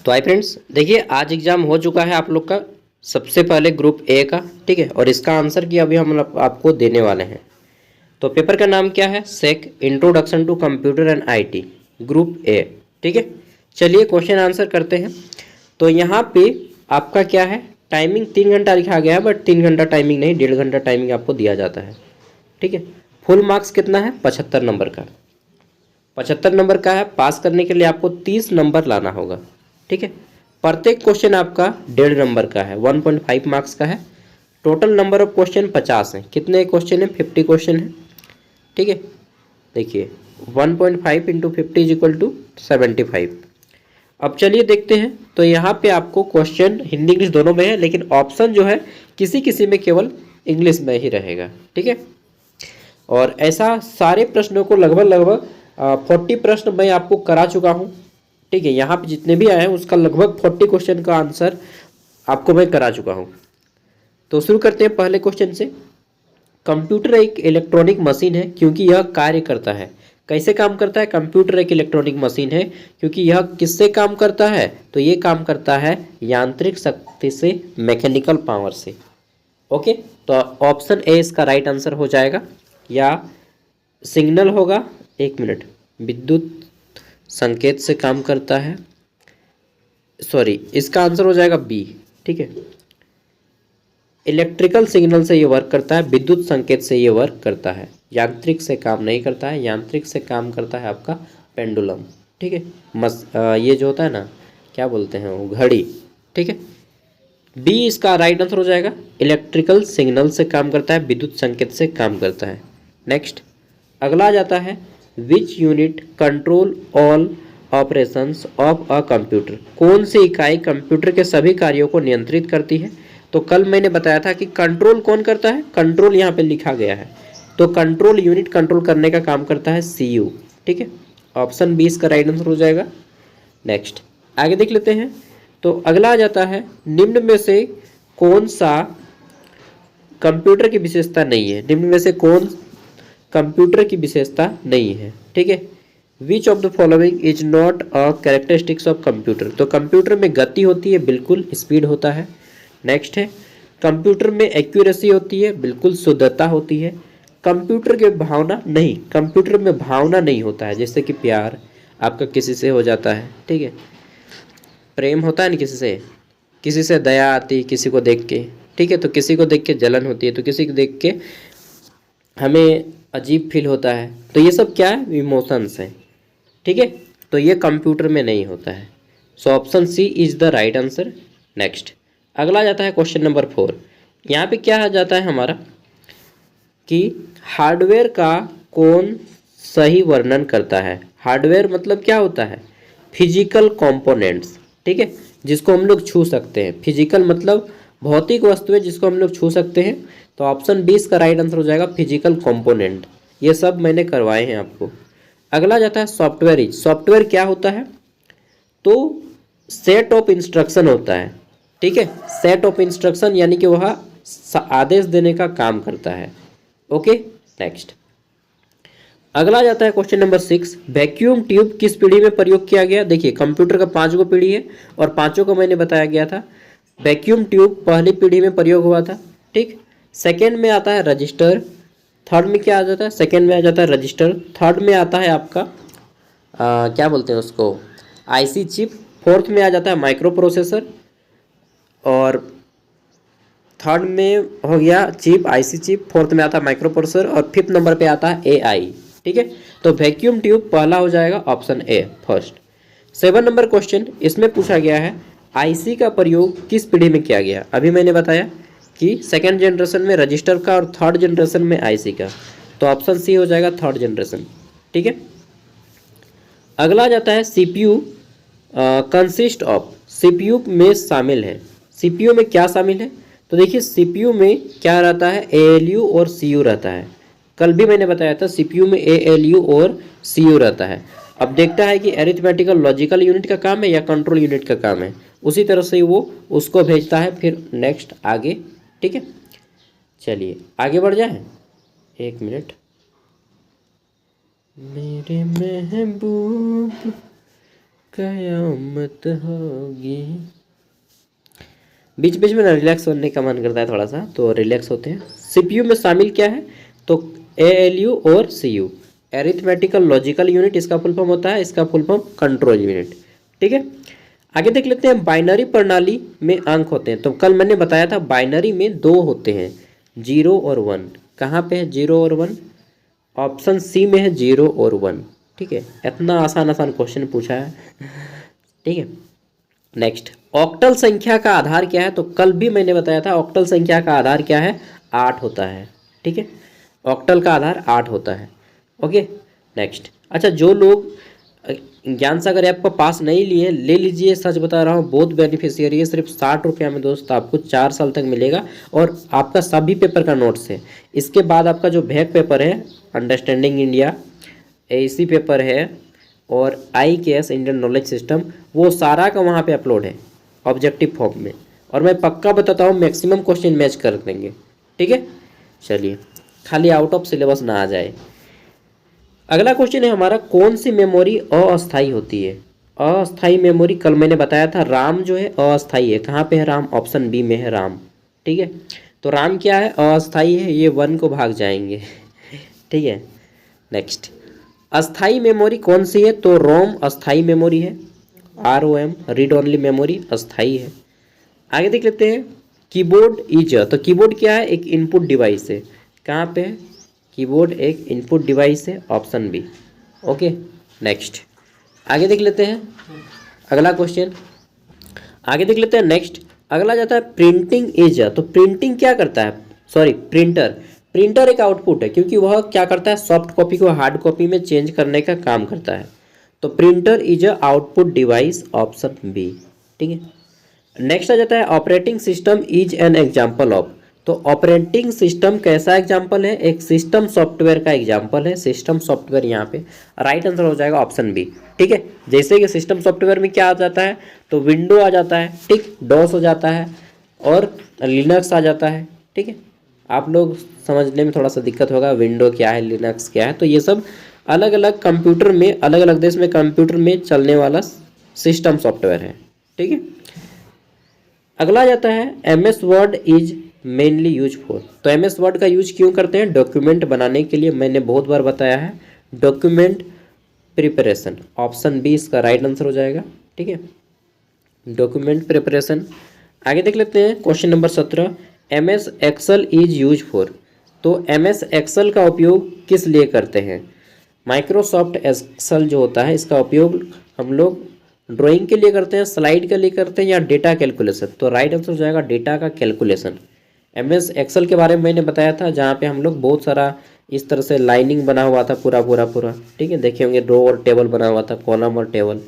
तो hi friends, देखिए आज एग्ज़ाम हो चुका है आप लोग का। सबसे पहले ग्रुप ए का, ठीक है। और इसका आंसर की अभी हम आपको देने वाले हैं। तो पेपर का नाम क्या है? SEC introduction to computer and IT, group A, ठीक है। चलिए क्वेश्चन आंसर करते हैं। तो यहाँ पे आपका क्या है, टाइमिंग 3 घंटा लिखा गया है, बट 3 घंटा टाइमिंग नहीं, 1.5 घंटा टाइमिंग आपको दिया जाता है, ठीक है। फुल मार्क्स कितना है? 75 नंबर का। 75 नंबर का है। पास करने के लिए आपको 30 नंबर लाना होगा, ठीक है। प्रत्येक क्वेश्चन आपका 1.5 नंबर का है, 1.5 मार्क्स का है। टोटल नंबर ऑफ क्वेश्चन 50 हैं। कितने क्वेश्चन हैं? 50 क्वेश्चन हैं, ठीक है। देखिए 1.5 इंटू 50 इज इक्वल टू 75। अब चलिए देखते हैं। तो यहाँ पे आपको क्वेश्चन हिंदी इंग्लिश दोनों में है, लेकिन ऑप्शन जो है किसी किसी में केवल इंग्लिश में ही रहेगा, ठीक है। और ऐसा सारे प्रश्नों को लगभग 40 प्रश्न मैं आपको करा चुका हूँ, ठीक है। यहाँ पे जितने भी आए हैं उसका लगभग 40 क्वेश्चन का आंसर आपको मैं करा चुका हूँ। तो शुरू करते हैं पहले क्वेश्चन से। कंप्यूटर एक इलेक्ट्रॉनिक मशीन है क्योंकि यह कार्य करता है। कैसे काम करता है? कंप्यूटर एक इलेक्ट्रॉनिक मशीन है क्योंकि यह किससे काम करता है? तो ये काम करता है यांत्रिक शक्ति से, मैकेनिकल पावर से। ओके, तो ऑप्शन ए इसका राइट आंसर हो जाएगा, या सिग्नल होगा। एक मिनट, विद्युत संकेत से काम करता है, सॉरी, इसका आंसर हो जाएगा बी, ठीक है। इलेक्ट्रिकल सिग्नल से ये वर्क करता है, विद्युत संकेत से ये वर्क करता है, यांत्रिक से काम नहीं करता है। यांत्रिक से काम करता है आपका पेंडुलम, ठीक है। ये जो होता है ना, क्या बोलते हैं वो, घड़ी, ठीक है। बी इसका राइट आंसर हो जाएगा। इलेक्ट्रिकल सिग्नल से काम करता है, विद्युत संकेत से काम करता है। नेक्स्ट अगला आ जाता है, which unit control all operations of a computer. कौन सी इकाई कंप्यूटर के सभी कार्यों को नियंत्रित करती है? तो कल मैंने बताया था कि कंट्रोल कौन करता है, कंट्रोल यहाँ पे लिखा गया है। तो कंट्रोल यूनिट कंट्रोल करने का काम करता है सीयू, ठीक है। ऑप्शन बी इसका राइट आंसर हो जाएगा। नेक्स्ट आगे देख लेते हैं। तो अगला आ जाता है, निम्न में से कौन सा कंप्यूटर की विशेषता नहीं है? निम्न में से कौन कंप्यूटर की विशेषता नहीं है, ठीक है। Which of the following is not a characteristics of computer. तो कंप्यूटर में गति होती है, बिल्कुल स्पीड होता है। नेक्स्ट है, कंप्यूटर में एक्यूरेसी होती है, बिल्कुल शुद्धता होती है। कंप्यूटर के भावना नहीं, कंप्यूटर में भावना नहीं होता है, जैसे कि प्यार आपका किसी से हो जाता है, ठीक है। प्रेम होता है ना किसी से दया आती है किसी को देख के, ठीक है। तो किसी को देख के जलन होती है, तो किसी को देख के हमें अजीब फील होता है। तो ये सब क्या है? इमोशंस हैं, ठीक है। तो ये कंप्यूटर में नहीं होता है। So option C is the right answer. Next अगला जाता है क्वेश्चन नंबर 4। यहाँ पे क्या आ जाता है हमारा कि हार्डवेयर का कौन सही वर्णन करता है? हार्डवेयर मतलब क्या होता है? फिजिकल कंपोनेंट्स, ठीक है, जिसको हम लोग छू सकते हैं। फिजिकल मतलब भौतिक वस्तुएं जिसको हम लोग छू सकते हैं। तो ऑप्शन 20 का राइट आंसर हो जाएगा फिजिकल कंपोनेंट। ये सब मैंने करवाए हैं आपको। अगला जाता है सॉफ्टवेयर। सॉफ्टवेयर क्या होता है? तो सेट ऑफ इंस्ट्रक्शन होता है, ठीक है। सेट ऑफ इंस्ट्रक्शन यानी कि वह आदेश देने का काम करता है। ओके, नेक्स्ट अगला जाता है क्वेश्चन नंबर 6। वैक्यूम ट्यूब किस पीढ़ी में प्रयोग किया गया? देखिए कंप्यूटर का 5 गो पीढ़ी है और पांचों को मैंने बताया गया था। वैक्यूम ट्यूब पहली पीढ़ी में प्रयोग हुआ था, ठीक। सेकेंड में आता है रजिस्टर। थर्ड में क्या आ जाता है? सेकेंड में आ जाता है रजिस्टर। थर्ड में आता है आपका क्या बोलते हैं उसको, आईसी चिप। फोर्थ में आ जाता है माइक्रो प्रोसेसर। और थर्ड में हो गया चिप, आईसी चिप। फोर्थ में आता है माइक्रो प्रोसेसर और फिफ्थ नंबर पे आता है एआई, ठीक है। तो वैक्यूम ट्यूब पहला हो जाएगा, option A first. 7 number question, इसमें पूछा गया है आईसी का प्रयोग किस पीढ़ी में किया गया? अभी मैंने बताया कि सेकेंड जनरेशन में रजिस्टर का और थर्ड जनरेशन में आईसी का। तो ऑप्शन सी हो जाएगा थर्ड जनरेशन, ठीक है। अगला जाता है सीपीयू कंसिस्ट ऑफ। सीपीयू में शामिल है, सीपीयू में क्या शामिल है? तो देखिए सीपीयू में क्या रहता है, एएलयू और सीयू रहता है। कल भी मैंने बताया था सीपीयू में एएलयू और सीयू रहता है। अब देखता है कि अरिथमेटिकल लॉजिकल यूनिट का काम है या कंट्रोल यूनिट का काम है, उसी तरह से वो उसको भेजता है फिर नेक्स्ट आगे, ठीक है। चलिए आगे बढ़ जाए। एक मिनट, मेरे महबूब कयामत होगी। बीच बीच में ना रिलैक्स होने का मन करता है थोड़ा सा, तो रिलैक्स होते हैं। सीपीयू में शामिल क्या है, तो एएलयू और सीयू, एरिथमेटिकल लॉजिकल यूनिट इसका फुल फॉर्म होता है, इसका फुल फॉर्म कंट्रोल यूनिट। ठीक है, आगे देख लेते हैं। बाइनरी प्रणाली में अंक होते हैं, तो कल मैंने बताया था बाइनरी में दो होते हैं, 0 और 1। कहाँ पे है 0 और 1, ऑप्शन सी में है 0 और 1। ठीक है, इतना आसान आसान क्वेश्चन पूछा है। ठीक है, नेक्स्ट, ऑक्टल संख्या का आधार क्या है, तो कल भी मैंने बताया था ऑक्टल संख्या का आधार क्या है, 8 होता है। ठीक है, ऑक्टल का आधार 8 होता है। Okay, next. अच्छा, जो लोग ज्ञान सागर ऐप को पास नहीं लिए, ले लीजिए, सच बता रहा हूँ बहुत बेनिफिशियरी है। सिर्फ 60 रुपया में दोस्त आपको 4 साल तक मिलेगा, और आपका सभी पेपर का नोट्स है। इसके बाद आपका जो बैक पेपर है, अंडरस्टैंडिंग इंडिया, एसी पेपर है, और IKS इंडियन नॉलेज सिस्टम, वो सारा का वहाँ पे अपलोड है ऑब्जेक्टिव फॉर्म में, और मैं पक्का बताता हूँ मैक्सिमम क्वेश्चन मैच कर देंगे। ठीक है, चलिए, खाली आउट ऑफ सिलेबस ना आ जाए। अगला क्वेश्चन है हमारा, कौन सी मेमोरी अस्थाई होती है। अस्थाई मेमोरी कल मैंने बताया था, राम जो है अस्थाई है। कहाँ पे है राम, ऑप्शन बी में है राम। ठीक है, तो राम क्या है, अस्थाई है, ये 1 को भाग जाएंगे। ठीक है, नेक्स्ट, अस्थाई मेमोरी कौन सी है, तो रोम अस्थाई मेमोरी है, ROM रीड ओनली मेमोरी अस्थाई है। आगे देख लेते हैं, कीबोर्ड इज, तो कीबोर्ड क्या है, एक इनपुट डिवाइस है। कहाँ पे है, कीबोर्ड एक इनपुट डिवाइस है, ऑप्शन बी। ओके, नेक्स्ट, आगे देख लेते हैं अगला क्वेश्चन। आगे देख लेते हैं नेक्स्ट, अगला जाता है प्रिंटिंग इज, तो प्रिंटिंग क्या करता है, सॉरी प्रिंटर एक आउटपुट है, क्योंकि वह क्या करता है, सॉफ्ट कॉपी को हार्ड कॉपी में चेंज करने का काम करता है। तो printer is a output device, option B. ठीक है, नेक्स्ट आ जाता है operating system is an example of, तो ऑपरेटिंग सिस्टम कैसा एग्जाम्पल है, एक सिस्टम सॉफ्टवेयर का एग्जाम्पल है। सिस्टम सॉफ्टवेयर यहाँ पे राइट आंसर हो जाएगा ऑप्शन बी। ठीक है, जैसे कि सिस्टम सॉफ्टवेयर में क्या आ जाता है, तो विंडो आ जाता है, ठीक, डॉस हो जाता है, और लिनक्स आ जाता है। ठीक है, आप लोग समझने में थोड़ा सा दिक्कत होगा, विंडो क्या है, लिनक्स क्या है, तो ये सब अलग अलग कंप्यूटर में, अलग अलग देश में कंप्यूटर में चलने वाला सिस्टम सॉफ्टवेयर है। ठीक है, अगला जाता है MS word is mainly use for, तो MS वर्ड का यूज क्यों करते हैं, डॉक्यूमेंट बनाने के लिए। मैंने बहुत बार बताया है, डॉक्यूमेंट प्रिपरेशन, ऑप्शन बी इसका राइट आंसर हो जाएगा। ठीक है, डॉक्यूमेंट प्रिपरेशन। आगे देख लेते हैं question number 17, MS Excel is use for, तो MS एक्सेल का उपयोग किस लिए करते हैं। माइक्रोसॉफ्ट एक्सेल जो होता है, इसका उपयोग हम लोग ड्राइंग के लिए करते हैं, स्लाइड के लिए करते हैं, या डेटा कैलकुलेशन। तो राइट आंसर हो जाएगा डेटा का कैलकुलेशन। MS एक्सेल के बारे में मैंने बताया था, जहाँ पे हम लोग बहुत सारा इस तरह से लाइनिंग बना हुआ था, पूरा। ठीक है, देखे होंगे रो और टेबल बना हुआ था, कॉलम और टेबल,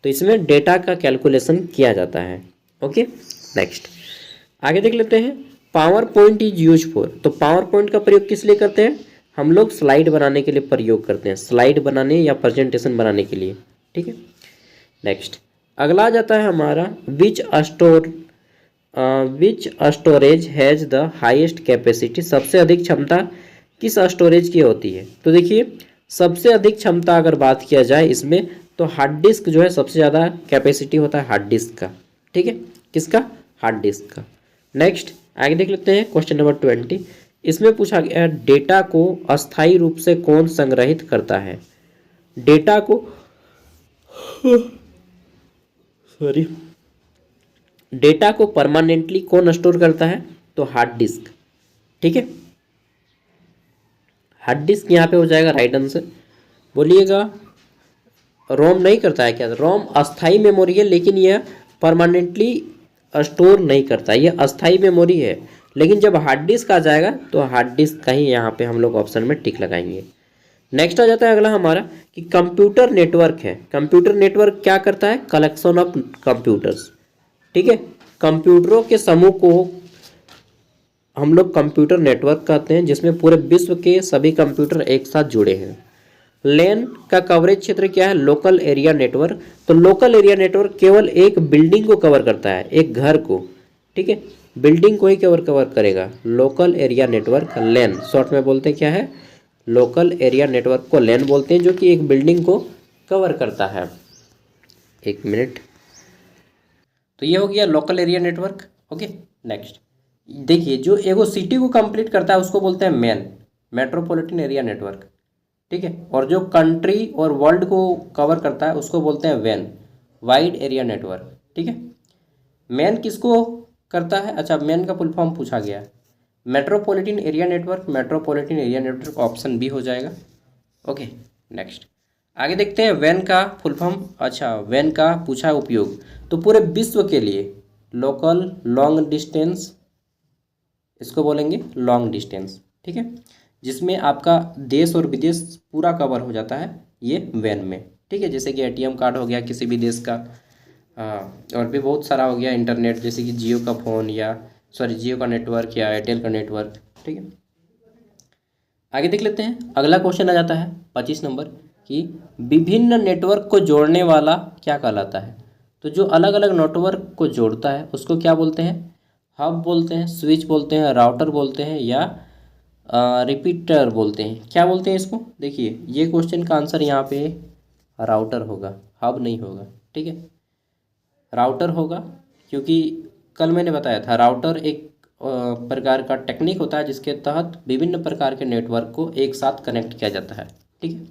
तो इसमें डेटा का कैलकुलेशन किया जाता है। ओके, नेक्स्ट, आगे देख लेते हैं, power point is use for, तो पावर पॉइंट का प्रयोग किस लिए करते हैं, हम लोग स्लाइड बनाने के लिए प्रयोग करते हैं, स्लाइड बनाने या प्रेजेंटेशन बनाने के लिए। ठीक है, नेक्स्ट, अगला जाता है हमारा, which storage has the highest capacity, सबसे अधिक क्षमता किस स्टोरेज की होती है। तो देखिए, सबसे अधिक क्षमता अगर बात किया जाए इसमें, तो हार्ड डिस्क जो है सबसे ज़्यादा कैपेसिटी होता है हार्ड डिस्क का। ठीक है, किसका, हार्ड डिस्क का। नेक्स्ट, आगे देख लेते हैं क्वेश्चन नंबर 20, इसमें पूछा गया डेटा को अस्थायी रूप से कौन संग्रहित करता है। डेटा को डेटा को परमानेंटली कौन स्टोर करता है, तो हार्ड डिस्क। ठीक है, हार्ड डिस्क यहाँ पे हो जाएगा राइट आंसर। बोलिएगा, रोम नहीं करता है क्या, रोम अस्थाई मेमोरी है, लेकिन यह परमानेंटली स्टोर नहीं करता, ये अस्थाई मेमोरी है। लेकिन जब हार्ड डिस्क आ जाएगा, तो हार्ड डिस्क का ही यहाँ पे हम लोग ऑप्शन में टिक लगाएंगे। नेक्स्ट आ जाता है अगला हमारा, कि कंप्यूटर नेटवर्क है। कंप्यूटर नेटवर्क क्या करता है, कलेक्शन ऑफ कंप्यूटर्स। ठीक है, कंप्यूटरों के समूह को हम लोग कंप्यूटर नेटवर्क कहते हैं, जिसमें पूरे विश्व के सभी कंप्यूटर एक साथ जुड़े हैं। लैन का कवरेज क्षेत्र क्या है, लोकल एरिया नेटवर्क, तो लोकल एरिया नेटवर्क केवल एक बिल्डिंग को कवर करता है, एक घर को। ठीक है, बिल्डिंग को ही कवर करेगा। लोकल एरिया नेटवर्क, लैन शॉर्ट में बोलते हैं, क्या है, लोकल एरिया नेटवर्क को लैन बोलते हैं, जो कि एक बिल्डिंग को कवर करता है। एक मिनट। तो ये हो गया local area network. Okay, next देखिए, जो एगो सिटी को कंप्लीट करता है उसको बोलते हैं मेन, मेट्रोपॉलिटन एरिया नेटवर्क, ठीक है। और जो कंट्री और वर्ल्ड को कवर करता है उसको बोलते हैं वेन, वाइड एरिया नेटवर्क, ठीक है। मेन किसको करता है? अच्छा, मेन का फुल फॉर्म पूछा गया है, metropolitan area network, metropolitan area network option B हो जाएगा। ओके, नेक्स्ट आगे देखते हैं वैन का फुल फॉर्म। अच्छा, वैन का पूछा उपयोग, तो पूरे विश्व के लिए लोकल लॉन्ग डिस्टेंस, इसको बोलेंगे लॉन्ग डिस्टेंस, ठीक है, जिसमें आपका देश और विदेश पूरा कवर हो जाता है ये वैन में, ठीक है। जैसे कि एटीएम कार्ड हो गया किसी भी देश का, और भी बहुत सारा हो गया, इंटरनेट जैसे कि जियो का फ़ोन या सॉरी जियो का नेटवर्क या एयरटेल का नेटवर्क, ठीक है। आगे देख लेते हैं, अगला क्वेश्चन आ जाता है 25 नंबर कि विभिन्न नेटवर्क को जोड़ने वाला क्या कहलाता है? तो जो अलग अलग नेटवर्क को जोड़ता है उसको क्या बोलते हैं? हब बोलते हैं, स्विच बोलते हैं, राउटर बोलते हैं, या रिपीटर बोलते हैं। क्या बोलते हैं इसको? देखिए, ये क्वेश्चन का आंसर यहाँ पे राउटर होगा, हब नहीं होगा, ठीक है। राउटर होगा, क्योंकि कल मैंने बताया था राउटर एक प्रकार का टेक्निक होता है जिसके तहत विभिन्न प्रकार के नेटवर्क को एक साथ कनेक्ट किया जाता है, ठीक है।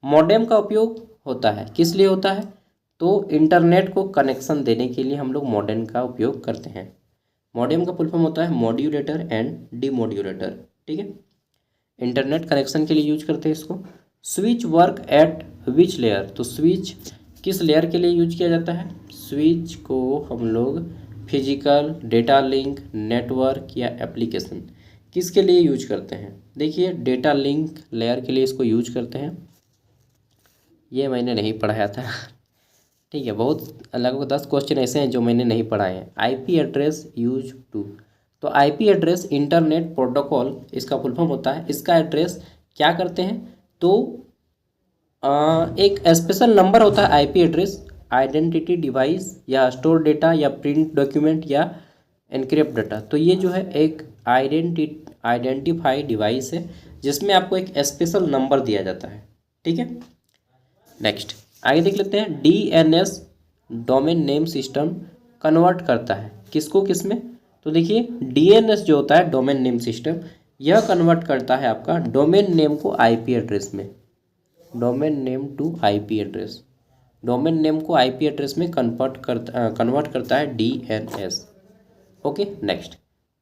मॉडेम का उपयोग होता है, किस लिए होता है? तो इंटरनेट को कनेक्शन देने के लिए हम लोग मॉडेम का उपयोग करते हैं। मॉडेम का फुल फॉर्म होता है मॉड्यूलेटर एंड डीमॉड्यूलेटर, ठीक है। इंटरनेट कनेक्शन के लिए यूज करते हैं इसको। Switch work at which layer, तो स्विच किस लेयर के लिए यूज किया जाता है? स्विच को हम लोग फिजिकल, डेटा लिंक, नेटवर्क या एप्लीकेशन किसके लिए यूज करते हैं? देखिए, डेटा लिंक लेयर के लिए इसको यूज करते हैं। ये मैंने नहीं पढ़ाया था, ठीक है। बहुत लगभग 10 क्वेश्चन ऐसे हैं जो मैंने नहीं पढ़ाए हैं। आईपी एड्रेस यूज टू, तो आईपी एड्रेस इंटरनेट प्रोटोकॉल इसका फुल फॉर्म होता है। इसका एड्रेस क्या करते हैं? तो एक स्पेशल नंबर होता है आईपी एड्रेस, आइडेंटिटी डिवाइस या स्टोर डेटा या प्रिंट डॉक्यूमेंट या एनक्रिप्ट डाटा। तो ये जो है एक आइडेंटिफाई डिवाइस है जिसमें आपको एक स्पेशल नंबर दिया जाता है, ठीक है। नेक्स्ट आगे देख लेते हैं, DNS domain name system convert करता है किसको किस में? तो देखिए, डीएनएस जो होता है डोमेन नेम सिस्टम, यह कन्वर्ट करता है आपका डोमेन नेम को आईपी एड्रेस में, domain name to IP address, domain name को आईपी एड्रेस में कन्वर्ट करता है डीएनएस। ओके, नेक्स्ट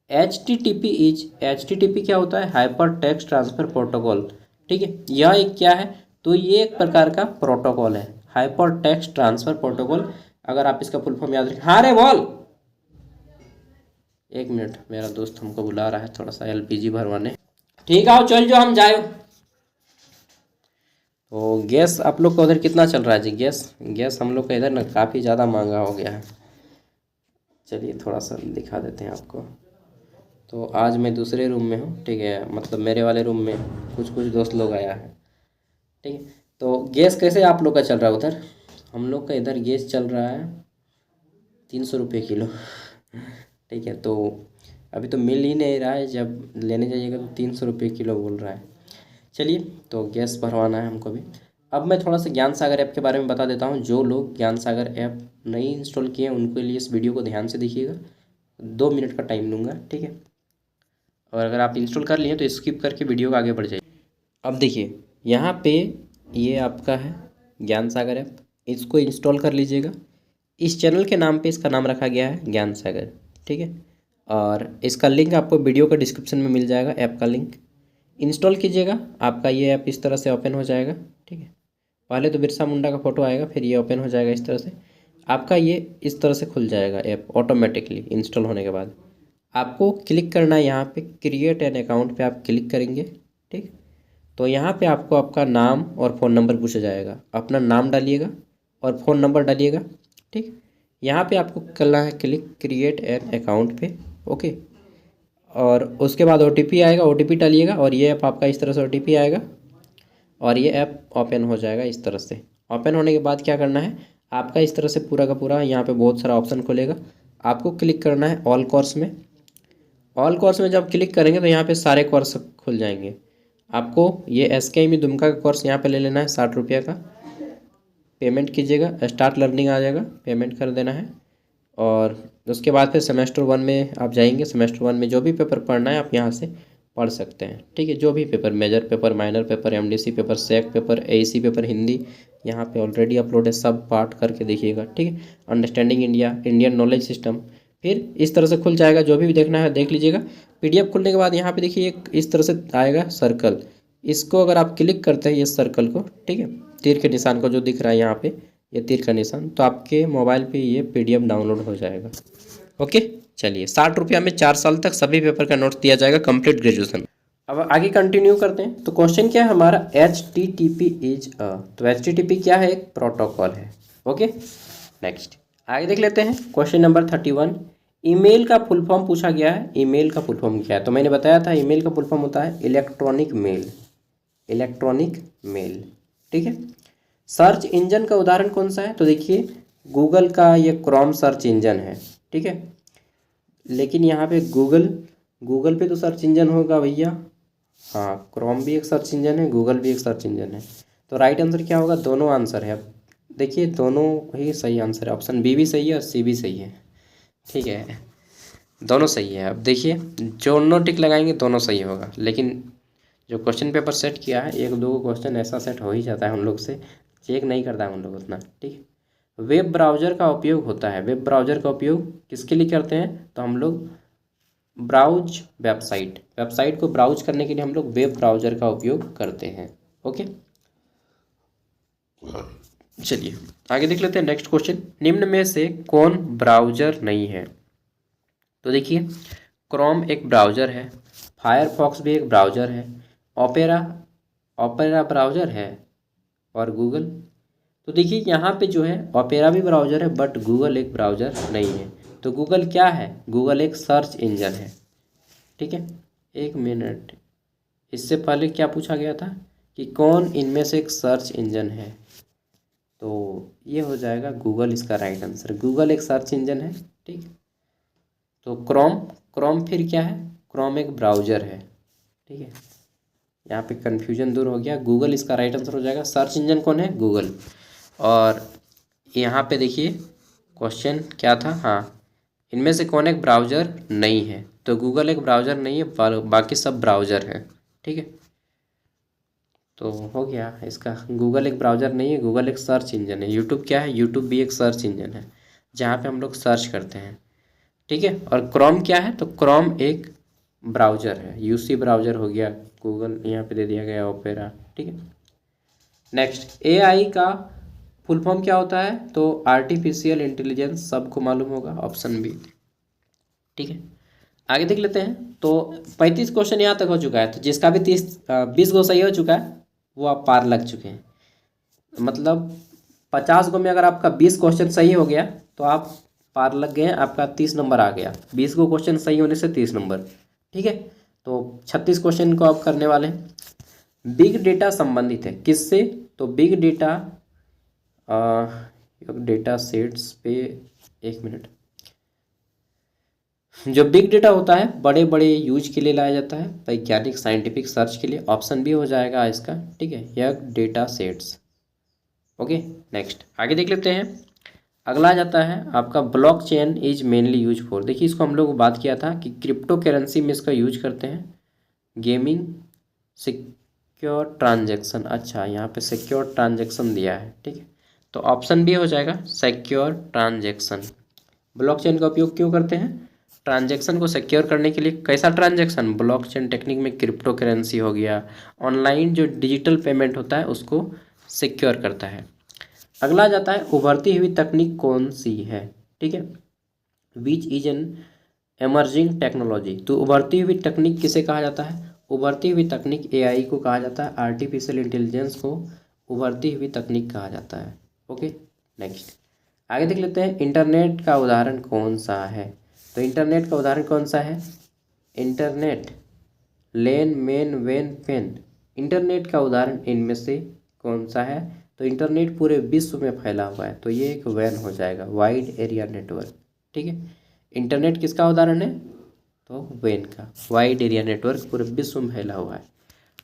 एचटीटीपी क्या होता है? हाइपर टेक्स्ट ट्रांसफर प्रोटोकॉल, ठीक है। यह एक क्या है? तो ये एक प्रकार का प्रोटोकॉल है, हाइपर टेक्स्ट ट्रांसफर प्रोटोकॉल। अगर आप इसका फुल फॉर्म याद रखें। हाँ रे बोल, एक मिनट, मेरा दोस्त हमको बुला रहा है थोड़ा सा एलपीजी भरवाने। ठीक है, चल जो हम जाए। तो गैस आप लोग का उधर कितना चल रहा है जी? गैस हम लोग का इधर ना काफ़ी ज़्यादा महंगा हो गया है। चलिए थोड़ा सा दिखा देते हैं आपको। तो आज मैं दूसरे रूम में हूँ, ठीक है, मतलब मेरे वाले रूम में कुछ दोस्त लोग आया है, ठीक है। तो गैस कैसे आप लोग का चल रहा है उधर? हम लोग का इधर गैस चल रहा है 300 रुपये किलो, ठीक है। तो अभी तो मिल ही नहीं रहा है, जब लेने जाइएगा तो 300 रुपये किलो बोल रहा है। चलिए, तो गैस भरवाना है हमको भी। अब मैं थोड़ा सा ज्ञान सागर ऐप के बारे में बता देता हूँ। जो लोग ज्ञान सागर ऐप नहीं इंस्टॉल किए हैं उनके लिए इस वीडियो को ध्यान से देखिएगा, 2 मिनट का टाइम लूँगा, ठीक है। और अगर आप इंस्टॉल कर लिए तो स्किप करके वीडियो को आगे बढ़ जाइए। अब देखिए, यहाँ पे ये आपका है ज्ञान सागर ऐप, इसको इंस्टॉल कर लीजिएगा। इस चैनल के नाम पे इसका नाम रखा गया है ज्ञान सागर, ठीक है। और इसका लिंक आपको वीडियो का डिस्क्रिप्शन में मिल जाएगा, ऐप का लिंक। इंस्टॉल कीजिएगा, आपका ये ऐप इस तरह से ओपन हो जाएगा, ठीक है। पहले तो बिरसा मुंडा का फ़ोटो आएगा, फिर ये ओपन हो जाएगा इस तरह से। आपका ये इस तरह से खुल जाएगा ऐप ऑटोमेटिकली इंस्टॉल होने के बाद। आपको क्लिक करना है यहाँ पे क्रिएट एन अकाउंट पे, आप क्लिक करेंगे, ठीक। तो यहाँ पे आपको आपका नाम और फ़ोन नंबर पूछा जाएगा। अपना नाम डालिएगा और फ़ोन नंबर डालिएगा, ठीक। यहाँ पे आपको करना है क्लिक क्रिएट एन अकाउंट पे, ओके। और उसके बाद OTP आएगा, OTP डालिएगा और ये ऐप आपका इस तरह से OTP आएगा और ये ऐप ओपन हो जाएगा इस तरह से। ओपन होने के बाद क्या करना है, आपका इस तरह से पूरा का पूरा यहाँ पे बहुत सारा ऑप्शन खुलेगा। आपको क्लिक करना है ऑल कोर्स में। ऑल कोर्स में जब क्लिक करेंगे तो यहाँ पे सारे कोर्स खुल जाएंगे। आपको ये SKME दुमका का कोर्स यहाँ पे ले लेना है 60 रुपये का, पेमेंट कीजिएगा, स्टार्ट लर्निंग आ जाएगा, पेमेंट कर देना है। और उसके बाद फिर सेमेस्टर 1 में आप जाएंगे। सेमेस्टर 1 में जो भी पेपर पढ़ना है आप यहाँ से पढ़ सकते हैं, ठीक है। जो भी paper, major paper, minor paper, MDC paper, SEC paper, AEC paper, Hindi, यहाँ पे ऑलरेडी अपलोड है, सब पार्ट करके देखिएगा, ठीक है। Understanding India, Indian knowledge system, फिर इस तरह से खुल जाएगा। जो भी देखना है देख लीजिएगा। पीडीएफ खुलने के बाद यहाँ पे देखिए एक इस तरह से आएगा सर्कल, इसको अगर आप क्लिक करते हैं, ये सर्कल को, ठीक है, तीर के निशान को जो दिख रहा है यहाँ पे, ये तीर का निशान, तो आपके मोबाइल पे ये पीडीएफ डाउनलोड हो जाएगा। ओके, चलिए 60 रुपया में 4 साल तक सभी पेपर का नोट्स दिया जाएगा, कंप्लीट ग्रेजुएशन। अब आगे कंटिन्यू करते हैं। तो क्वेश्चन क्या है हमारा, HTTP इज अ, तो HTTP क्या है, एक प्रोटोकॉल है। ओके, नेक्स्ट आगे देख लेते हैं। क्वेश्चन नंबर 31, ईमेल का फुल फॉर्म पूछा गया है। ईमेल का फुल फॉर्म क्या है, तो मैंने बताया था ईमेल का फुल फॉर्म होता है इलेक्ट्रॉनिक मेल, इलेक्ट्रॉनिक मेल, ठीक है। सर्च इंजन का उदाहरण कौन सा है, तो देखिए गूगल का ये क्रोम सर्च इंजन है, ठीक है। लेकिन यहाँ पे गूगल पे तो सर्च इंजन होगा भैया, हाँ, क्रोम भी एक सर्च इंजन है, गूगल भी एक सर्च इंजन है। तो राइट आंसर क्या होगा, दोनों आंसर है। अब देखिए दोनों ही सही आंसर है, ऑप्शन बी भी सही है और सी भी सही है, ठीक है, दोनों सही है। अब देखिए जो नो टिक लगाएंगे दोनों सही होगा, लेकिन जो क्वेश्चन पेपर सेट किया है, एक दो क्वेश्चन ऐसा सेट हो ही जाता है उन लोग से, चेक नहीं करता है उन लोग उतना, ठीक है। वेब ब्राउज़र का उपयोग होता है। वेब ब्राउज़र का उपयोग किसके लिए करते हैं, तो हम लोग ब्राउज वेबसाइट को ब्राउज करने के लिए हम लोग वेब ब्राउज़र का उपयोग करते हैं। ओके, चलिए आगे देख लेते हैं नेक्स्ट क्वेश्चन। निम्न में से कौन ब्राउज़र नहीं है, तो देखिए क्रोम एक ब्राउज़र है, फायरफॉक्स भी एक ब्राउज़र है, ओपेरा ब्राउज़र है, और गूगल। तो देखिए यहाँ पे जो है ओपेरा भी ब्राउज़र है, बट गूगल एक ब्राउज़र नहीं है। तो गूगल क्या है, गूगल एक सर्च इंजन है, ठीक है। एक मिनट, इससे पहले क्या पूछा गया था कि कौन इनमें से एक सर्च इंजन है, तो ये हो जाएगा गूगल, इसका राइट आंसर। गूगल एक सर्च इंजन है, ठीक। तो क्रोम फिर क्या है, क्रोम एक ब्राउज़र है, ठीक है। यहाँ पे कन्फ्यूजन दूर हो गया, गूगल इसका राइट आंसर हो जाएगा। सर्च इंजन कौन है, गूगल। और यहाँ पे देखिए क्वेश्चन क्या था, हाँ, इनमें से कौन एक ब्राउज़र नहीं है, तो गूगल एक ब्राउज़र नहीं है, बाकी सब ब्राउज़र है, ठीक है। तो हो गया इसका, गूगल एक ब्राउज़र नहीं है, गूगल एक सर्च इंजन है। यूट्यूब क्या है, यूट्यूब भी एक सर्च इंजन है, जहाँ पे हम लोग सर्च करते हैं, ठीक है। और क्रोम क्या है, तो क्रोम एक ब्राउज़र है, यूसी ब्राउज़र हो गया, गूगल यहाँ पे दे दिया गया ओपेरा, ठीक है। नेक्स्ट, एआई का फुल फॉर्म क्या होता है, तो आर्टिफिशियल इंटेलिजेंस, सबको मालूम होगा, ऑप्शन बी, ठीक है। आगे देख लेते हैं। तो 35 क्वेश्चन यहाँ तक हो चुका है, तो जिसका भी 20 गो सही हो चुका है वो आप पार लग चुके हैं। मतलब 50 गो में अगर आपका 20 क्वेश्चन सही हो गया तो आप पार लग गए हैं, आपका 30 नंबर आ गया। 20 गो क्वेश्चन सही होने से 30 नंबर, ठीक है। तो 36 क्वेश्चन को आप करने वाले हैं। बिग डेटा संबंधित है किससे, तो बिग डेटा डेटा सेट्स पे, एक मिनट, जो बिग डेटा होता है बड़े बड़े यूज के लिए लाया जाता है, वैज्ञानिक साइंटिफिक सर्च के लिए, ऑप्शन भी हो जाएगा इसका, ठीक है, यह डेटा सेट्स। ओके, नेक्स्ट आगे देख लेते हैं। अगला आ जाता है आपका blockchain is mainly use for. देखिए इसको हम लोग बात किया था कि क्रिप्टो करेंसी में इसका यूज करते हैं, गेमिंग, सिक्योर ट्रांजेक्शन। अच्छा, यहाँ पे सिक्योर ट्रांजेक्शन दिया है, ठीक है, तो ऑप्शन भी हो जाएगा सिक्योर ट्रांजेक्शन। ब्लॉकचेन का उपयोग क्यों करते हैं, ट्रांजैक्शन को सिक्योर करने के लिए। कैसा ट्रांजैक्शन, ब्लॉकचेन टेक्निक में क्रिप्टो करेंसी हो गया, ऑनलाइन जो डिजिटल पेमेंट होता है उसको सिक्योर करता है। अगला जाता है उभरती हुई तकनीक कौन सी है, ठीक है, which is an emerging technology. तो उभरती हुई तकनीक किसे कहा जाता है, उभरती हुई तकनीक एआई को कहा जाता है, आर्टिफिशियल इंटेलिजेंस को उभरती हुई तकनीक कहा जाता है। ओके, नेक्स्ट आगे देख लेते हैं। इंटरनेट का उदाहरण कौन सा है, तो इंटरनेट का उदाहरण कौन सा है, इंटरनेट, लेन, मेन, वेन, पेन। इंटरनेट का उदाहरण इनमें से कौन सा है, तो इंटरनेट पूरे विश्व में फैला हुआ है, तो ये एक वैन हो जाएगा, वाइड एरिया नेटवर्क, ठीक है। इंटरनेट किसका उदाहरण है, तो वेन का, वाइड एरिया नेटवर्क पूरे विश्व में फैला हुआ है।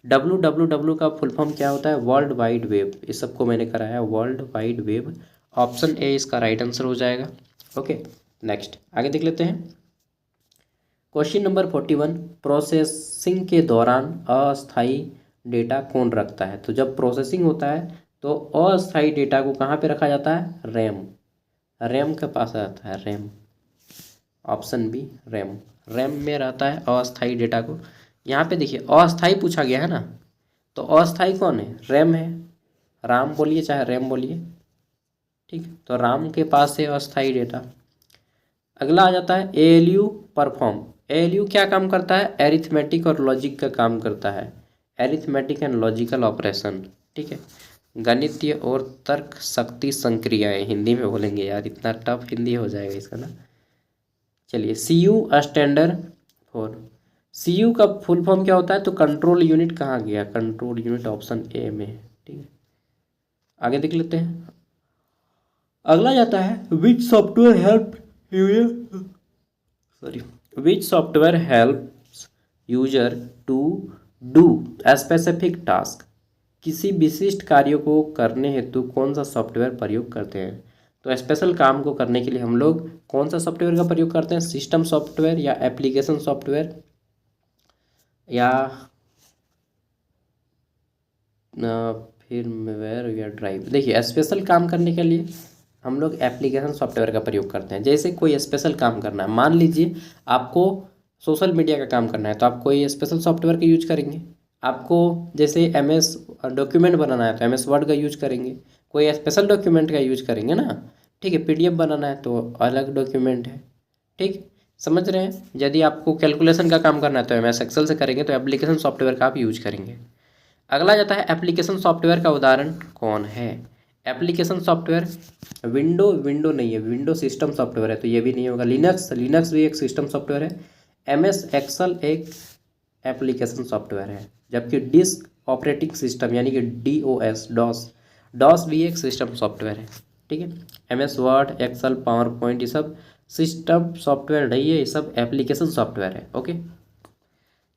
WWW का फुल फॉर्म क्या होता है? World wide web. इस सबको मैंने कराया, world wide web. Option A इसका राइट आंसर हो जाएगा। ओके, नेक्स्ट आगे देख लेते हैं। क्वेश्चन नंबर 41, प्रोसेसिंग के दौरान अस्थायी डेटा कौन रखता है? तो जब प्रोसेसिंग होता है तो अस्थायी डेटा को कहाँ पे रखा जाता है? रैम। रैम के पास रहता है, RAM. Option B RAM. RAM में रहता है अस्थायी डेटा को। यहाँ पे देखिए अस्थायी पूछा गया है ना, तो अस्थायी कौन है? रैम है। राम बोलिए चाहे रैम बोलिए, ठीक। तो राम के पास है अस्थायी डेटा। अगला आ जाता है ALU परफॉर्म। ALU क्या काम करता है? एरिथमेटिक और लॉजिक का काम करता है। एरिथमेटिक एंड लॉजिकल ऑपरेशन, ठीक है। गणितीय और तर्क शक्ति संक्रियाएं, हिंदी में बोलेंगे यार, इतना टफ हिंदी हो जाएगा इसका ना। चलिए CU स्टैंडर्ड 4। CU का फुल फॉर्म क्या होता है? तो कंट्रोल यूनिट कहाँ गया? कंट्रोल यूनिट ऑप्शन ए में है, ठीक है। आगे देख लेते हैं। अगला जाता है which software help sorry which software helps user to do specific task. किसी विशिष्ट कार्य को करने हेतु कौन सा सॉफ्टवेयर प्रयोग करते हैं? तो स्पेशल काम को करने के लिए हम लोग कौन सा सॉफ्टवेयर का प्रयोग करते हैं? सिस्टम सॉफ्टवेयर या एप्लीकेशन सॉफ्टवेयर या फिर्मवेयर या ड्राइव। देखिए स्पेशल काम करने के लिए हम लोग एप्लीकेशन सॉफ्टवेयर का प्रयोग करते हैं। जैसे कोई स्पेशल काम करना है, मान लीजिए आपको सोशल मीडिया का काम करना है, तो आप कोई स्पेशल सॉफ्टवेयर का यूज करेंगे। आपको जैसे MS डॉक्यूमेंट बनाना है तो MS वर्ड का यूज करेंगे, कोई स्पेशल डॉक्यूमेंट का यूज करेंगे ना, ठीक है। PDF बनाना है तो अलग डॉक्यूमेंट है, ठीक, समझ रहे हैं। यदि आपको कैलकुलेशन का काम करना है तो MS एक्सेल से करेंगे, तो एप्लीकेशन सॉफ्टवेयर का आप यूज करेंगे। अगला जाता है एप्लीकेशन सॉफ्टवेयर का उदाहरण कौन है? एप्लीकेशन सॉफ्टवेयर विंडो नहीं है, विंडो सिस्टम सॉफ्टवेयर है तो ये भी नहीं होगा। लिनक्स भी एक सिस्टम सॉफ्टवेयर है। MS एक्सेल एक एप्लीकेशन सॉफ्टवेयर है, जबकि डिस्क ऑपरेटिंग सिस्टम यानी कि डॉस भी एक सिस्टम सॉफ्टवेयर है, ठीक है। MS Word, Excel, PowerPoint, ये सब सिस्टम सॉफ्टवेयर नहीं है, ये सब एप्लीकेशन सॉफ्टवेयर है। ओके,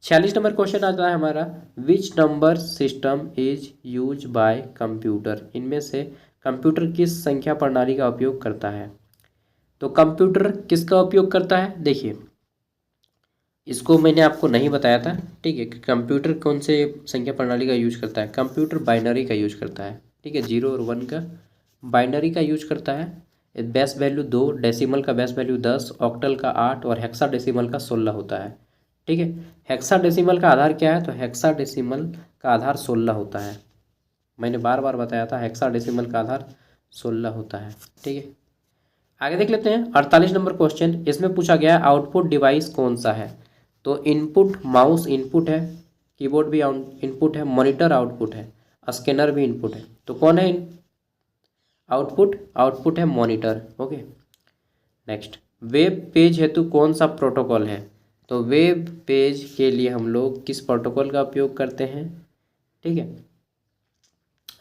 46 नंबर क्वेश्चन आता है हमारा, which number system is use by computer. इनमें से कंप्यूटर किस संख्या प्रणाली का उपयोग करता है? तो कंप्यूटर किसका उपयोग करता है? देखिए इसको मैंने आपको नहीं बताया था, ठीक है, कि कंप्यूटर कौन से संख्या प्रणाली का यूज करता है। कंप्यूटर बाइनरी का यूज करता है, ठीक है, 0 और 1 का बाइनरी का यूज करता है। बेस वैल्यू 2, डेसिमल का बेस वैल्यू 10, ऑक्टल का 8 और हेक्साडेसिमल का 16 होता है, ठीक है। हेक्साडेसिमल का आधार क्या है? तो हेक्साडेसिमल का आधार 16 होता है। मैंने बार बार बताया था, हेक्साडेसिमल का आधार 16 होता है, ठीक है। आगे देख लेते हैं 48 नंबर क्वेश्चन। इसमें पूछा गया है आउटपुट डिवाइस कौन सा है? तो इनपुट माउस इनपुट है, कीबोर्ड भी इनपुट है, मॉनिटर आउटपुट है, स्कैनर भी इनपुट है। तो कौन है आउटपुट है monitor. Okay, next, web page हेतु कौन सा प्रोटोकॉल है? तो वेब पेज के लिए हम लोग किस प्रोटोकॉल का उपयोग करते हैं, ठीक है।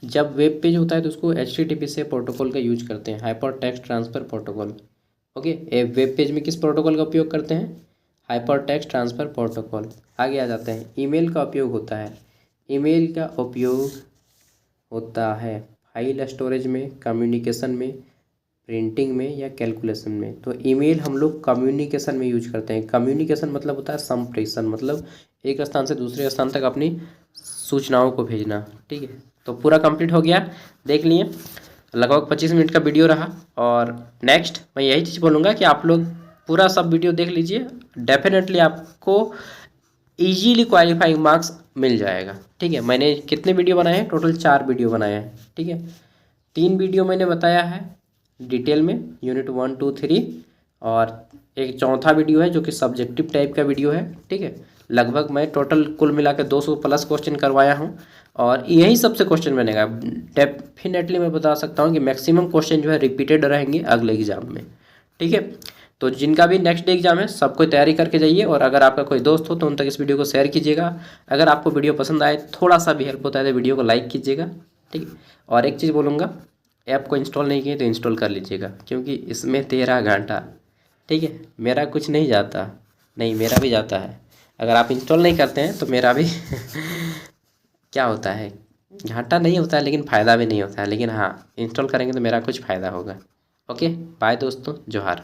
जब वेब पेज होता है तो उसको HTTP से प्रोटोकॉल का यूज करते हैं, hyper text transfer protocol. Okay, web page में किस प्रोटोकॉल का उपयोग करते हैं? Hyper text transfer protocol. आगे आ जाते हैं, ईमेल का उपयोग होता है। ईमेल का उपयोग होता है फाइल स्टोरेज में, कम्युनिकेशन में, प्रिंटिंग में या कैलकुलेशन में। तो ईमेल हम लोग कम्युनिकेशन में यूज करते हैं। कम्युनिकेशन मतलब होता है संप्रेषण, मतलब एक स्थान से दूसरे स्थान तक अपनी सूचनाओं को भेजना, ठीक है। तो पूरा कंप्लीट हो गया, देख लिए, लगभग 25 मिनट का वीडियो रहा। और नेक्स्ट मैं यही चीज़ बोलूँगा कि आप लोग पूरा सब वीडियो देख लीजिए, डेफिनेटली आपको इजीली क्वालिफाइंग मार्क्स मिल जाएगा, ठीक है। मैंने कितने वीडियो बनाए हैं? टोटल 4 वीडियो बनाए हैं, ठीक है। 3 वीडियो मैंने बताया है डिटेल में, यूनिट 1, 2, 3, और एक चौथा वीडियो है जो कि सब्जेक्टिव टाइप का वीडियो है, ठीक है। लगभग मैं टोटल कुल मिला के 200 प्लस क्वेश्चन करवाया हूँ, और यही सबसे क्वेश्चन बनेगा। डेफिनेटली मैं बता सकता हूँ कि मैक्सिमम क्वेश्चन जो है रिपीटेड रहेंगे अगले एग्जाम में, ठीक है। तो जिनका भी नेक्स्ट डे एग्जाम है सबको तैयारी करके जाइए, और अगर आपका कोई दोस्त हो तो उन तक इस वीडियो को शेयर कीजिएगा। अगर आपको वीडियो पसंद आए, थोड़ा सा भी हेल्प होता है तो वीडियो को लाइक कीजिएगा, ठीक है। और एक चीज़ बोलूँगा, ऐप को इंस्टॉल नहीं किए तो इंस्टॉल कर लीजिएगा, क्योंकि इसमें 13 घंटा, ठीक है, मेरा कुछ नहीं जाता, नहीं मेरा भी जाता है। अगर आप इंस्टॉल नहीं करते हैं तो मेरा भी क्या होता है, घाटा नहीं होता है लेकिन फ़ायदा भी नहीं होता है, लेकिन हाँ इंस्टॉल करेंगे तो मेरा कुछ फ़ायदा होगा। ओके बाय दोस्तों, जोहार।